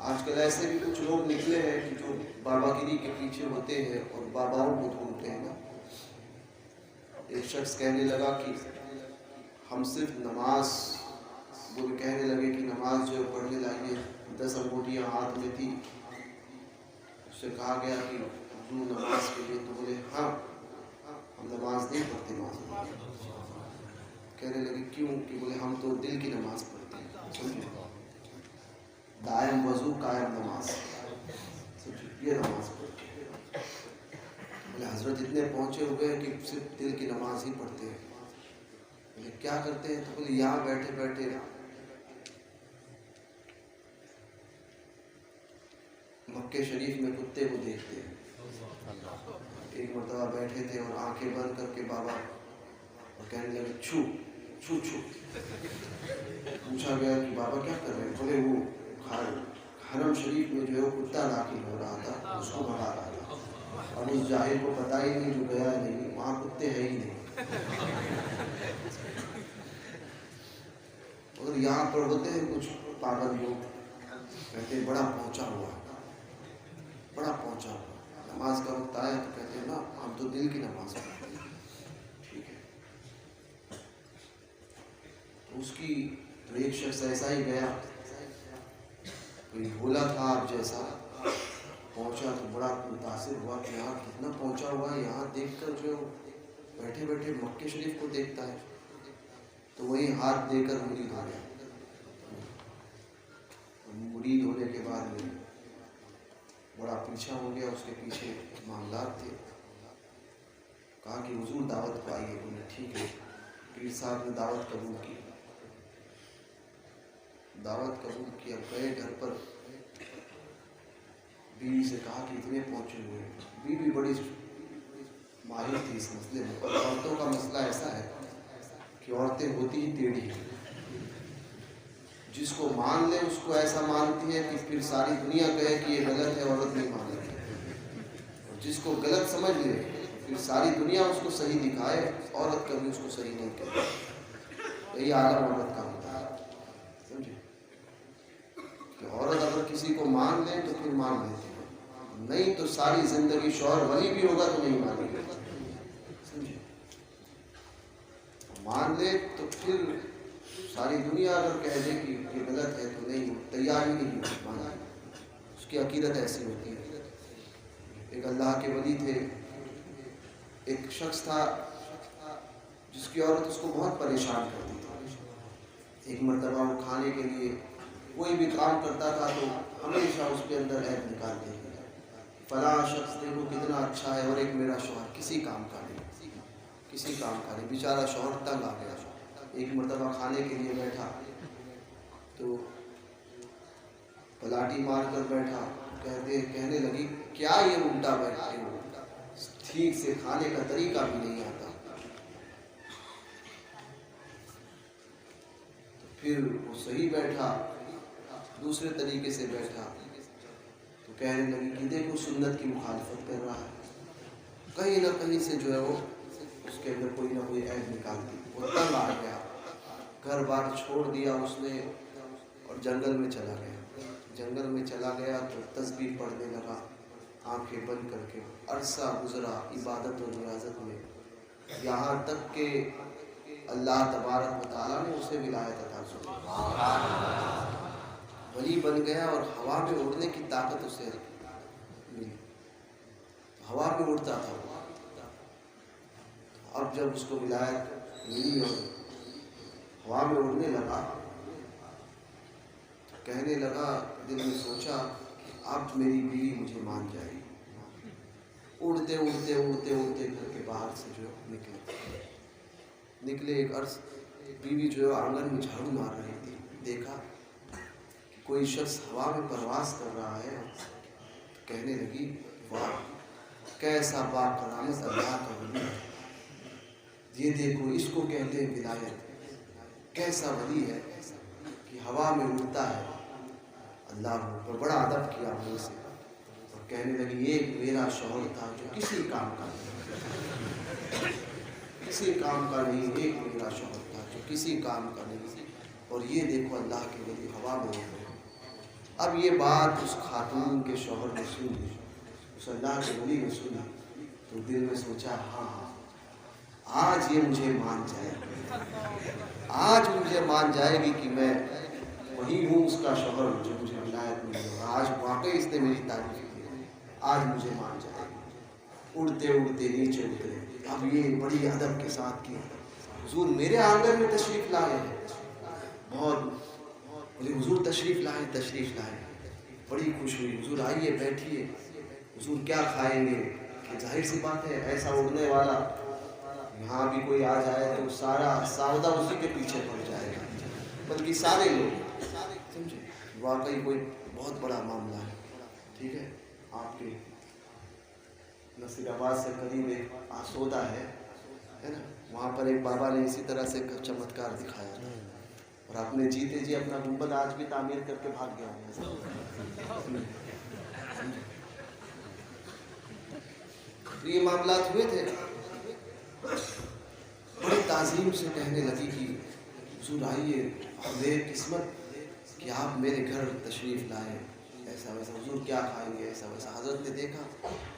آج کل ایسے بھی کچھ لوگ نکلے ہیں کہ جو بابا گیری کے پیچھے ہوتے ہیں اور باباؤں کو ڈھونڈتے ہیں نا۔ ایک شخص کہنے لگا کہ ہم صرف نماز، وہ بھی کہنے لگے کہ نماز جو پڑھنے لائیے، 10 انگوٹیاں ہاتھ میں تھی۔ اس سے کہا گیا کہ حضور نماز کے لیے، تو بولے ہاں ہم نماز نہیں پڑھتے نماز۔ کہنے لگے کیوں؟ کہ بولے ہم تو دل کی نماز پڑھتے ہیں، دائم وضو قائم نماز، یہ نماز پڑھتے ہیں۔ بولے حضرت اتنے پہنچے ہوئے ہیں کہ صرف دل کی نماز ہی پڑھتے ہیں۔ بولے کیا کرتے ہیں؟ تو بولے یہاں بیٹھے بیٹھے مکے شریف میں کتے کو دیکھتے ہیں۔ ایک مرتبہ بیٹھے تھے اور آنکھیں بند کر کے بابا اور کہنے لگے چھو چھو چھو۔ پوچھا گیا کہ بابا کیا کر رہے ہیں؟ بولے وہ حرم شریف میں جو ہے کتا داخل ہو رہا تھا، اس کو بھگا رہا تھا، اور اس جاہل کو پتہ ہی نہیں، جو گیا نہیں، وہاں کتے ہیں ہی نہیں۔ اور یہاں پر ہوتے ہیں کچھ پاگل لوگ، کہتے ہیں بڑا پہنچا ہوا، بڑا پہنچا ہوا، نماز کا وقت آیا تو کہتے ہیں نا ہم تو دل کی نماز پڑھتے ہیں۔ ٹھیک ہے، تو اس کی تو ایک شخص ایسا ہی گیا، کوئی بھولا تھا آپ جیسا، پہنچا تو بڑا متاثر ہوا کہ یہاں کتنا پہنچا ہوا ہے، یہاں دیکھ کر جو بیٹھے بیٹھے مکے شریف کو دیکھتا ہے، تو وہی ہاتھ دے کر مرید ہو گیا۔ مرید ہونے کے بعد میں بڑا پیچھا ہو گیا، اس کے پیچھے معاملات تھے۔ کہا کہ حضور دعوت کو آئیے، بولے ٹھیک ہے۔ پیر صاحب نے دعوت قبول کی، دعوت قبول کیا، گئے گھر پر، بیوی سے کہا کہ اتنے پہنچے ہوئے ہیں۔ بیوی بڑی ماہر تھی اس مسئلے میں، اور عورتوں کا مسئلہ ایسا ہے کہ عورتیں ہوتی ہی ٹیڑھی ہیں، جس کو مان لے اس کو ایسا مانتی ہے کہ پھر ساری دنیا کہے کہ یہ غلط ہے، عورت نہیں مان لیتی، اور جس کو غلط سمجھ لے پھر ساری دنیا اس کو صحیح دکھائے، عورت کبھی اس کو صحیح نہیں کہتی۔ یہی عالم عورت کا ہوتا ہے، سمجھے؟ کہ عورت اگر کسی کو مان لے تو پھر مان لیتی ہے، نہیں تو ساری زندگی شوہر ولی بھی ہوگا تو نہیں مانے گی، سمجھے؟ مان لے تو پھر ساری دنیا اگر کہہ دے کہ یہ غلط ہے تو نہیں، تیار ہی نہیں مانا، اس کی عقیدت ایسی ہوتی ہے۔ ایک اللہ کے ولی تھے، ایک شخص تھا جس کی عورت اس کو بہت پریشان کرتی تھی۔ ایک مرتبہ وہ کھانے کے لیے کوئی بھی کام کرتا تھا تو ہمیشہ اس کے اندر عیب نکالتے ہیں، فلاں شخص دیکھو کتنا اچھا ہے، اور ایک میرا شوہر کسی کام کا نہیں، کسی کام کا نہیں۔ بیچارہ شوہر تنگ آ گیا۔ ایک مرتبہ کھانے کے لیے بیٹھا تو پلاٹی مار کر بیٹھا، کہنے لگی کیا یہ الٹا بیٹھتے ہو، ٹھیک سے کھانے کا طریقہ بھی نہیں آتا۔ پھر وہ صحیح بیٹھا، دوسرے طریقے سے بیٹھا تو کہنے لگی کہ دیکھو سنت کی مخالفت کر رہا ہے، کہیں نہ کہیں سے جو ہے وہ اس کے اندر کوئی نہ کوئی عیب نکالتی۔ وہ تنگ آ گیا، گھر بار چھوڑ دیا اس نے اور جنگل میں چلا گیا۔ جنگل میں چلا گیا تو تسبیح پڑھنے لگا، آنکھیں بند کر کے۔ عرصہ گزرا عبادت و ریاضت میں، یہاں تک کہ اللہ تبارک و تعالیٰ نے اسے ولایت عطا کی، ولی بن گیا، اور ہوا میں اڑنے کی طاقت اسے ملی، ہوا میں اڑتا تھا وہ۔ اب جب اس کو ولایت ملی اور ہوا میں اڑنے لگا تو کہنے لگا، دل میں سوچا اب میری بیوی مجھے مان جائے گی۔ اڑتے اڑتے اڑتے اڑتے گھر کے باہر سے جو نکلے، ایک عرص بیوی جو ہے آنگن میں جھاڑو مار رہی تھی، دیکھا کوئی شخص ہوا میں پرواز کر رہا ہے، کہنے لگی واہ کیسا باکرامت اللہ کا ولی ہے، یہ دیکھو اس کو کہتے ہیں ولایت، کیسا ولی ہے کہ ہوا میں اڑتا ہے۔ اللہ پر بڑا ادب کیا ان سے، اور کہنے لگی ایک میرا شوہر تھا جو کسی کام کا نہیں، کسی کام کا نہیں، ایک میرا شوہر تھا جو کسی کام کا نہیں، اور یہ دیکھو اللہ کے ولی ہوا میں اڑ رہے ہیں۔ اب یہ بات اس خاتون کے شوہر نے سنی، اس اللہ کے ولی نے سنی، تو دل میں سوچا ہاں آج یہ مجھے مان جائے گی، آج مجھے مان جائے گی کہ میں وہی ہوں اس کا شوہر جو مجھے ولایت ملی، اور آج واقعی اس نے میری تعریف کی، آج مجھے مان جائے گی۔ اڑتے اڑتے نیچے اترے، اب یہ بڑی ادب کے ساتھ کی حضور میرے آنگن میں تشریف لائے ہیں، بہت بولے حضور تشریف لائے، بڑی خوش ہوئی، حضور آئیے بیٹھیے، حضور کیا کھائیں گے؟ کہ ظاہر سی بات ہے ایسا اڑنے والا یہاں بھی کوئی آ جائے تو سارا سودہ اسی کے پیچھے پڑ جائے گا، بلکہ سارے لوگ سمجھے واقعی کوئی بہت بڑا معاملہ ہے۔ ٹھیک ہے، آپ کے نصیر آباد سے قریب ایک آسودہ ہے نا، وہاں پر ایک بابا نے اسی طرح سے چمتکار دکھایا تھا، اور آپ نے جیتے جی اپنا گنبد آج بھی تعمیر کر کے بھاگ گیا ہوں۔ تو یہ معاملات ہوئے تھے، بڑی تعظیم سے کہنے لگی کہ حضور آئیے، میری قسمت کہ آپ میرے گھر تشریف لائے، ایسا ویسا، حضور کیا کھائیں گے، ایسا ویسا۔ حضرت نے دیکھا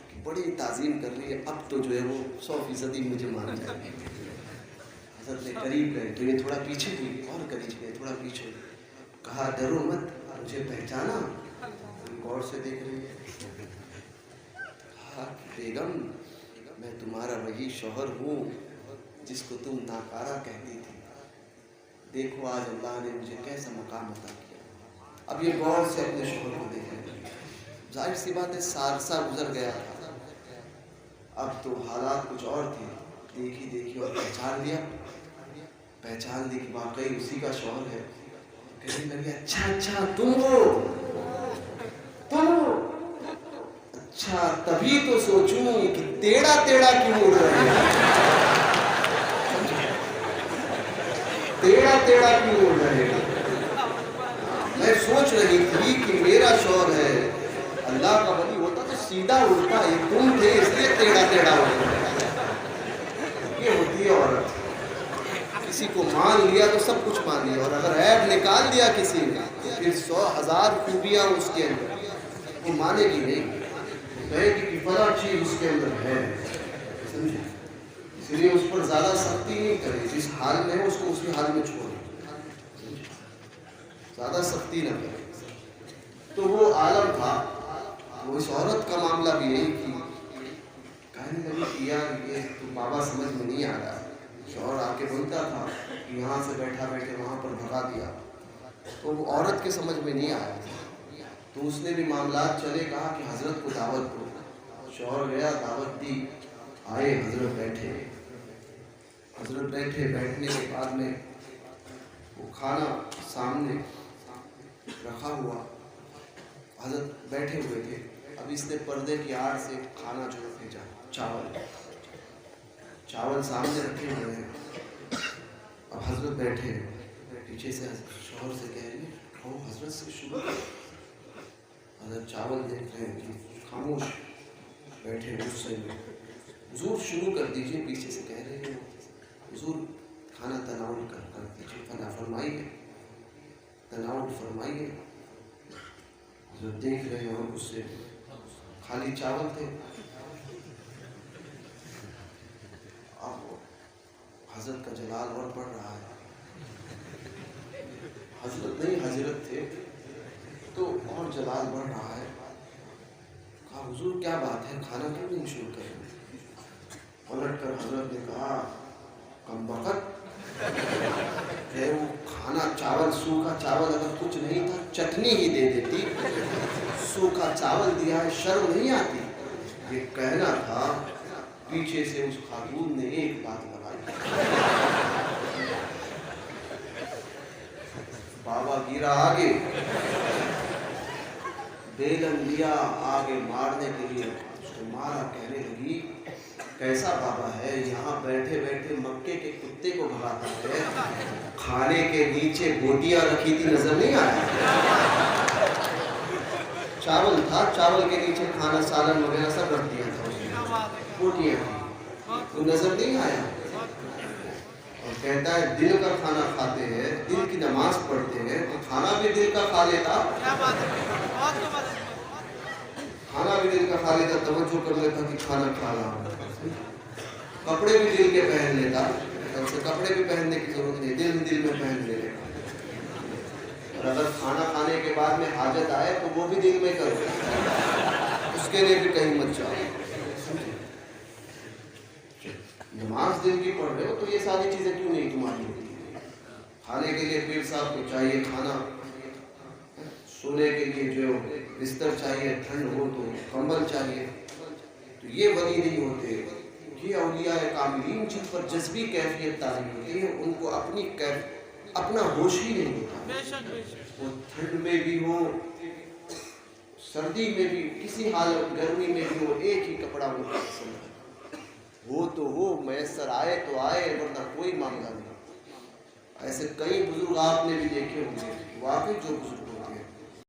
کہ بڑی تعظیم کر رہی ہے، اب تو جو ہے وہ 100% مجھے مان جائے گی۔ حضرت نے قریب گئے تو یہ تھوڑا پیچھے ہوئی، اور قریب گئے تھوڑا پیچھے ہوئی، کہا ڈرو مت، مجھے پہچانا؟ غور سے دیکھ رہی ہے، کہا بیگم میں تمہارا وہی شوہر ہوں جس کو تم ناکارہ کہتی تھی، دیکھو آج اللہ نے مجھے کیسا مقام عطا کیا۔ اب یہ غور سے اپنے شوہر کو دیکھ رہے ہیں، ظاہر سی بات ہے سارسا گزر گیا تھا، اب تو حالات کچھ اور تھے، دیکھی اور پہچان لی کہ واقعی اسی کا شوہر ہے۔ کہنے لگے اچھا تم ہو، اچھا تبھی تو سوچوں کہ ٹیڑھا کیوں اڑ رہے ہیں، ٹیڑھا کیوں اڑ رہے ہیں۔ میں سوچ رہی تھی کہ میرا شوہر ہے، اللہ کا ولی ہوتا تو سیدھا اڑتا، یہ تم تھے اس لیے ٹیڑھا اڑ رہے ہیں۔ یہ ہوتی ہے عورت، کسی کو مان لیا تو سب کچھ مان لیا، اور اگر عیب نکال دیا کسی نے تو پھر 100,000 خوبیاں اس کے اندر، وہ مانے گی نہیں، کہے گی کہ فلاں چیز اس کے اندر ہے، سمجھے؟ اس لیے اس پر زیادہ سختی نہیں کرے، جس حال میں ہے اس کو اسی حال میں چھوڑے، زیادہ سختی نہ کرے۔ تو وہ عالم تھا، وہ اس عورت کا معاملہ بھی یہی کی، کہنے لگی کہ یار یہ تو بابا سمجھ میں نہیں آ رہا، شوہر آ کے بولتا تھا کہ یہاں سے بیٹھے وہاں پر بھگا دیا، تو وہ عورت کے سمجھ میں نہیں آیا تھا، تو اس نے بھی معاملات چلے، کہا کہ حضرت کو دعوت دو، شوہر گیا دعوت دی، آئے حضرت بیٹھے، بیٹھنے کے بعد میں وہ کھانا سامنے رکھا ہوا، حضرت بیٹھے ہوئے تھے، اب اس نے پردے کی آڑ سے کھانا جو بھیجا، چاول سامنے رکھے ہوئے ہیں، اب حضرت بیٹھے، پیچھے سے شوہر سے کہہ رہی ہے حضرت سے شروع، حضرت چاول دیکھ رہے ہیں کہ خاموش بیٹھے غصے میں، حضور شروع کر دیجئے، پیچھے سے کہہ رہے ہیں حضور کھانا تناول کر دیجئے، تناول فرمائیے، حضرت دیکھ رہے ہیں اور غصے میں، خالی چاول تھے، اب حضرت کا جلال اور بڑھ رہا ہے، حضرت نہیں حضرت تھے تو اور جلال بڑھ رہا ہے، کہا حضور کیا بات ہے، کھانا کیوں نہیں شروع کر رہے؟ پلٹ کر حضرت نے کہا کم وقت کہ وہ کھانا چاول، سوکھا چاول اگر کچھ نہیں تھا چٹنی ہی دے دیتی، سوکھا چاول دیا ہے، شرم نہیں آتی؟ یہ کہنا تھا، پیچھے سے اس خاتون نے ایک بات لگائی، بابا گرا آگے، بیلن لیا آگے مارنے کے لیے، اس کو مارا، کہنے لگی کیسا بابا ہے، یہاں بیٹھے بیٹھے مکے کے کتے کو بھگاتا ہے، کھانے کے نیچے بوٹیاں رکھی تھی نظر نہیں آیا؟ چاول تھا، چاول کے نیچے کھانا سالن وغیرہ سب رکھ دیا تھا، بوٹیاں تھی، وہ نظر نہیں آیا؟ اور کہتا ہے دل کا کھانا کھاتے ہیں، دل کی نماز پڑھتے ہیں، تو کھانا بھی دل کا کھا لیتا، کھانا بھی دل کا کھا لیتا، توجہ کر لیتا کہ کھانا کھا رہا ہوں، کپڑے بھی دل کے پہن لیتا، اسے کپڑے بھی پہننے کی ضرورت نہیں، دل میں پہن لے لیتا، اور اگر کھانا کھانے کے بعد میں حاجت آئے تو وہ بھی دل میں کرو، اس کے لیے بھی کہیں مت جاؤ۔ نماز دل کی پڑھ رہے ہو تو یہ ساری چیزیں کیوں نہیں تمہاری ہوتی؟ کھانے کے لیے پیر صاحب کو چاہیے کھانا، سونے کے لیے جو بستر چاہیے، ٹھنڈ ہو تو کمبل چاہیے، تو یہ ولی نہیں ہوتے، یہ اولیاء کاملین جن پر جذبی کیفیت تعلیم ہوتی ہے، ان کو اپنا ہوش ہی نہیں ہوتا، وہ ٹھنڈ میں بھی ہو، سردی میں بھی، کسی حالت، گرمی میں بھی ہو، ایک ہی کپڑا ان کا پسند ہے، ہو تو ہو، میسر آئے تو آئے، ورنہ کوئی معاملہ نہیں۔ ایسے کئی بزرگ آپ نے بھی دیکھے ہوں گے، واقعی جو بزرگ